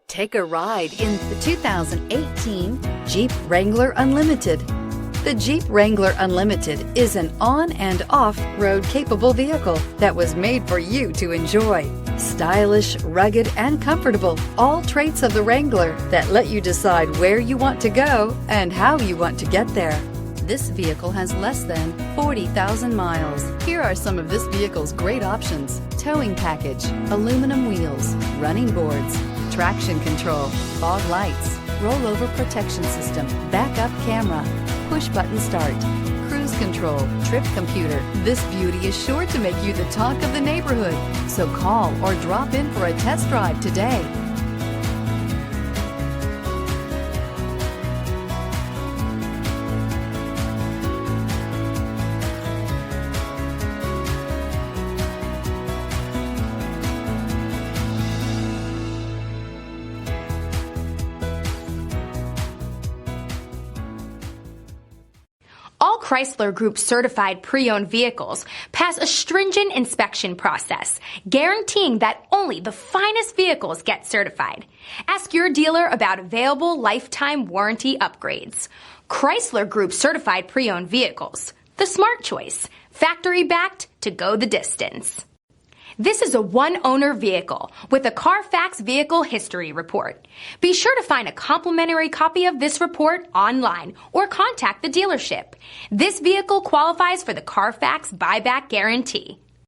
Take a ride in the 2018 Jeep Wrangler Unlimited. The Jeep Wrangler Unlimited is an on- and off-road capable vehicle that was made for you to enjoy. Stylish, rugged, and comfortable, all traits of the Wrangler that let you decide where you want to go and how you want to get there. This vehicle has less than 40,000 miles. Here are some of this vehicle's great options: towing package, aluminum wheels, running boards, traction control, fog lights, rollover protection system, backup camera, push-button start, cruise control, trip computer. This beauty is sure to make you the talk of the neighborhood. So call or drop in for a test drive today. All Chrysler Group certified pre-owned vehicles pass a stringent inspection process, guaranteeing that only the finest vehicles get certified. Ask your dealer about available lifetime warranty upgrades. Chrysler Group certified pre-owned vehicles, the smart choice, factory backed to go the distance. This is a one-owner vehicle with a CarFax vehicle history report. Be sure to find a complimentary copy of this report online or contact the dealership. This vehicle qualifies for the CarFax buyback guarantee.